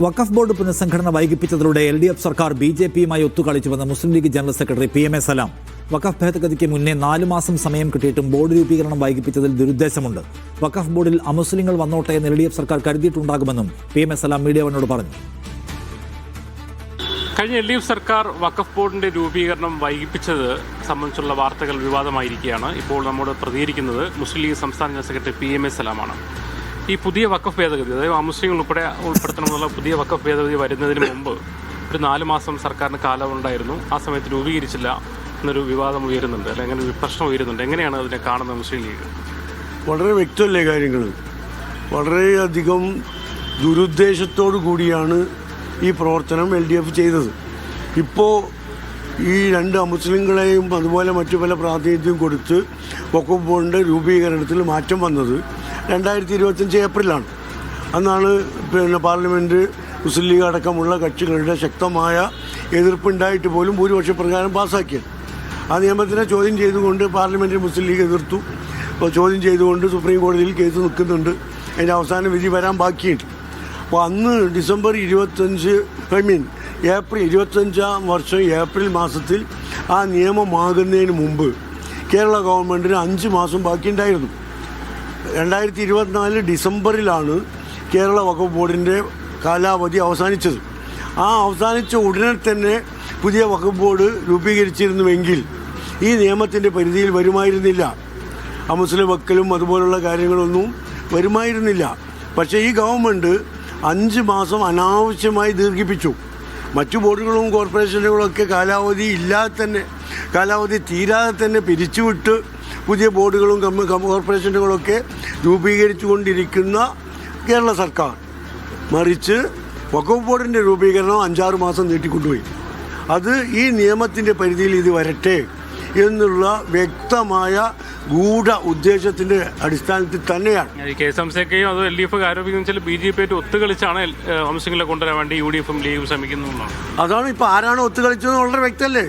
വഖഫ് board പുനഃസംഘടന വൈകിപ്പിച്ചതിലൂടെ LDF സർക്കാർ BJPയുമായി ഒത്തുകളിച്ചുവെന്ന് മുസ്ലിം league general secretary PM സലാം. വഖഫ് ഭേദഗതിക്ക് മുന്നേ 4 മാസം സമയം കിട്ടിയിട്ടും ബോർഡ് രൂപീകരണം വൈകിപ്പിച്ചതിൽ ദുരുദ്ദേശമുണ്ട്. വഖഫ് ബോർഡിൽ അമുസ്ലിങ്ങൾ വന്നോട്ടെ എന്ന് LDF സർക്കാർ കരുതിയിട്ടുണ്ടാകുമെന്നും PM സലാം മീഡിയ വണ്ണോട് പറഞ്ഞു. കഴിഞ്ഞ LDF സർക്കാർ വഖഫ് ബോർഡിന്റെ രൂപീകരണം വൈകിപ്പിച്ചത് സംബന്ധിച്ചുള്ള വാർത്തകൾ വിവാദമായിരിക്കുകയാണ്. ഇപ്പോൾ നമ്മോട് പ്രതികരിക്കുന്നത് മുസ്ലിം ലീഗ് സംസ്ഥാന ജനറൽ സെക്രട്ടറി PM സലാമാണ്. ഈ പുതിയ വഖഫ് ഭേദഗതി, അതായത് അമുസ്ലിങ്ങൾ ഉൾപ്പെടുത്തണമെന്നുള്ള പുതിയ വഖഫ് ഭേദഗതി വരുന്നതിന് മുമ്പ് ഒരു 4 മാസം സർക്കാരിന് കാലമുണ്ടായിരുന്നു. ആ സമയത്ത് രൂപീകരിച്ചില്ല എന്നൊരു വിവാദം ഉയരുന്നുണ്ട്, അല്ലെങ്കിൽ ഒരു പ്രശ്നം ഉയരുന്നുണ്ട്. എങ്ങനെയാണ് അതിനെ കാണുന്നത് മുസ്ലിം ലീഗ്? വളരെ വ്യക്തമല്ലേ കാര്യങ്ങൾ? വളരെയധികം ദുരുദ്ദേശത്തോടു കൂടിയാണ് ഈ പ്രവർത്തനം LDF ചെയ്തത്. ഇപ്പോൾ ഈ 2 അമുസ്ലിങ്ങളെയും അതുപോലെ മറ്റു പല പ്രാതിനിധ്യം കൊടുത്ത് വഖഫ് ബോർഡിൻ്റെ രൂപീകരണത്തിൽ മാറ്റം വന്നത് 2025 ഏപ്രിലാണ്. അന്നാണ് പാർലമെൻറ്റ് മുസ്ലിം ലീഗ് അടക്കമുള്ള കക്ഷികളുടെ ശക്തമായ എതിർപ്പുണ്ടായിട്ട് പോലും ഭൂരിപക്ഷ പ്രകാരം പാസ്സാക്കിയത്. ആ നിയമത്തിനെ ചോദ്യം ചെയ്തുകൊണ്ട് പാർലമെൻറ്റിൽ മുസ്ലിം ലീഗ് എതിർത്തു. അപ്പോൾ ചോദ്യം ചെയ്തുകൊണ്ട് സുപ്രീം കോടതിയിൽ കേസ് നിൽക്കുന്നുണ്ട്. അതിൻ്റെ അവസാന വിധി വരാൻ ബാക്കിയുണ്ട്. അപ്പോൾ അന്ന് ഏപ്രിൽ 25-ാം വർഷം ഏപ്രിൽ മാസത്തിൽ ആ നിയമമാകുന്നതിന് മുമ്പ് കേരള ഗവൺമെൻറ്റിന് 5 മാസം ബാക്കിയുണ്ടായിരുന്നു. 2024 ഡിസംബറിലാണ് കേരള വഖഫ് ബോർഡിൻ്റെ കാലാവധി അവസാനിച്ചത്. ആ അവസാനിച്ച ഉടനെ തന്നെ പുതിയ വഖഫ് ബോർഡ് രൂപീകരിച്ചിരുന്നുവെങ്കിൽ ഈ നിയമത്തിൻ്റെ പരിധിയിൽ വരുമായിരുന്നില്ല. അമുസ്ലിം വക്കലും അതുപോലുള്ള കാര്യങ്ങളൊന്നും വരുമായിരുന്നില്ല. പക്ഷേ ഈ ഗവൺമെൻറ് 5 മാസം അനാവശ്യമായി ദീർഘിപ്പിച്ചു. മറ്റു ബോർഡുകളും കോർപ്പറേഷനുകളൊക്കെ കാലാവധി തീരാതെ തന്നെ പിരിച്ചുവിട്ട് പുതിയ ബോർഡുകളും കോർപ്പറേഷനുകളൊക്കെ രൂപീകരിച്ചു കൊണ്ടിരിക്കുന്ന കേരള സർക്കാർ മറിച്ച് വഖഫ് ബോർഡിൻ്റെ രൂപീകരണം 5-6 മാസം നീട്ടിക്കൊണ്ടുപോയി. അത് ഈ നിയമത്തിൻ്റെ പരിധിയിൽ ഇത് വരട്ടെ എന്നുള്ള വ്യക്തമായ ഗൂഢ ഉദ്ദേശത്തിൻ്റെ അടിസ്ഥാനത്തിൽ തന്നെയാണ്. KSMCയും അത് LDF ആരോപിക്കുന്ന BJP ഒത്തുകളിച്ചാണ് അംശങ്ങളെ കൊണ്ടുവരാൻ വേണ്ടി UDFും ലീഗും ശ്രമിക്കുന്നതാണ്. അതാണ് ഇപ്പോൾ ആരാണ് ഒത്തുകളിച്ചതെന്ന് വളരെ വ്യക്തമല്ലേ?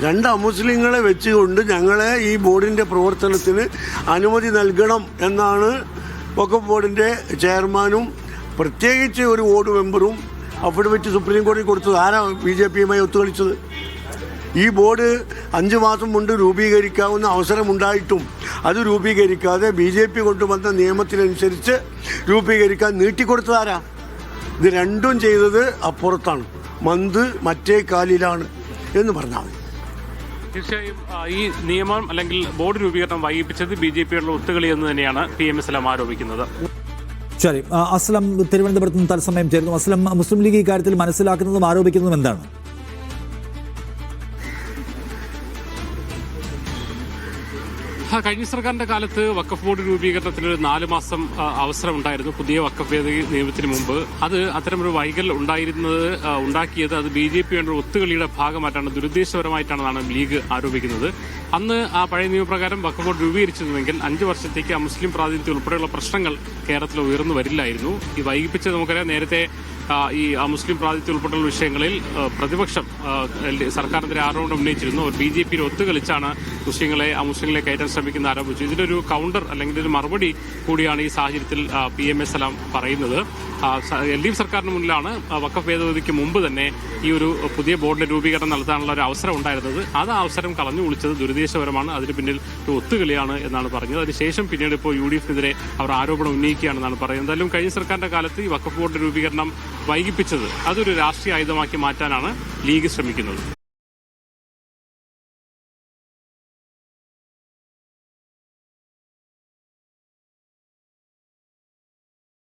2 അമുസ്ലിങ്ങളെ വെച്ചുകൊണ്ട് ഞങ്ങളെ ഈ ബോർഡിൻ്റെ പ്രവർത്തനത്തിന് അനുമതി നൽകണം എന്നാണ് വഖഫ് ബോർഡിൻ്റെ ചെയർമാനും പ്രത്യേകിച്ച് ഒരു വാർഡ് മെമ്പറും അഫിഡവിറ്റ് സുപ്രീം കോടതി കൊടുത്തത്. ആരാ BJPയുമായി ഒത്തുകളിച്ചത്? ഈ ബോർഡ് 5 മാസം മുമ്പ് രൂപീകരിക്കാവുന്ന അവസരമുണ്ടായിട്ടും അത് രൂപീകരിക്കാതെ BJP കൊണ്ടുവന്ന നിയമത്തിനനുസരിച്ച് രൂപീകരിക്കാൻ നീട്ടിക്കൊടുത്തതാരാ? ഇത് രണ്ടും ചെയ്തത് അപ്പുറത്താണ്, മന്ത് മറ്റേ കാലിലാണ് എന്ന് പറഞ്ഞാൽ മതി. തീർച്ചയായും ഈ നിയമം അല്ലെങ്കിൽ ബോർഡ് രൂപീകരണം വൈകിപ്പിച്ചത് BJPയുള്ള ഒത്തുകളി എന്ന് തന്നെയാണ് PM സലാം ആരോപിക്കുന്നത്. ശരി, അസ്ലം തിരുവനന്തപുരത്ത് നിന്ന് തത്സമയം ചേരുന്നു. അസ്ലം, മുസ്ലിം ലീഗ് ഇക്കാര്യത്തിൽ മനസ്സിലാക്കുന്നതും ആരോപിക്കുന്നതും എന്താണ്? കഴിഞ്ഞ സർക്കാരിന്റെ കാലത്ത് വഖഫ് ബോർഡ് രൂപീകരണത്തിന് ഒരു 4 മാസം അവസരം ഉണ്ടായിരുന്നു. പുതിയ വഖഫ് ഭേദഗതി നിയമത്തിന് മുമ്പ് അത്തരമൊരു വൈകൽ ഉണ്ടാക്കിയത് അത് BJPയുടെ ഒത്തുകളിയുടെ ഭാഗമായിട്ടാണ്, ദുരുദ്ദേശപരമായിട്ടാണെന്നാണ് ലീഗ് ആരോപിക്കുന്നത്. അന്ന് ആ പഴയ നിയമപ്രകാരം വഖഫ് ബോർഡ് രൂപീകരിച്ചിരുന്നെങ്കിൽ 5 വർഷത്തേക്ക് മുസ്ലിം പ്രാതിനിധ്യം ഉൾപ്പെടെയുള്ള പ്രശ്നങ്ങൾ കേരളത്തിൽ ഉയർന്നു വരില്ലായിരുന്നു. ഈ വൈകിപ്പിച്ച് നമുക്കറിയാം, നേരത്തെ ഈ മുസ്ലിം പ്രാതിനിധ്യം ഉൾപ്പെടെയുള്ള വിഷയങ്ങളിൽ പ്രതിപക്ഷം സർക്കാരിനെതിരെ ആരോപണം ഉന്നയിച്ചിരുന്നു. BJPയുടെ ഒത്തുകളിച്ചാണ് മുസ്ലിങ്ങളെ കയറ്റാൻ ശ്രമിക്കുന്ന ആരോപിച്ചു. ഇതിലൊരു കൗണ്ടർ അല്ലെങ്കിൽ ഒരു മറുപടി കൂടിയാണ് ഈ സാഹചര്യത്തിൽ PM സലാം പറയുന്നത്. LDF സർക്കാരിന് മുന്നിലാണ് വഖഫ് ഭേദഗതിക്ക് മുമ്പ് തന്നെ ഈ ഒരു പുതിയ ബോർഡിന്റെ രൂപീകരണം നടത്താനുള്ള ഒരു അവസരം ഉണ്ടായിരുന്നത്. അത് അവസരം കളഞ്ഞു കുളിച്ചത് ദുരുദ്ദേശപരമാണ്, അതിന് പിന്നിൽ ഒരു ഒത്തുകളിയാണ് എന്നാണ് പറഞ്ഞത്. അതിനുശേഷം പിന്നീട് ഇപ്പോൾ UDFനെതിരെ അവർ ആരോപണം ഉന്നയിക്കുകയാണെന്നാണ് പറയുന്നത്. എന്തായാലും കഴിഞ്ഞ സർക്കാരിന്റെ കാലത്ത് ഈ വഖഫ് ബോർഡിന്റെ രൂപീകരണം വൈകിപ്പിച്ചത് അതൊരു രാഷ്ട്രീയ ആയുധമാക്കി മാറ്റാനാണ് ലീഗ് ശ്രമിക്കുന്നത്.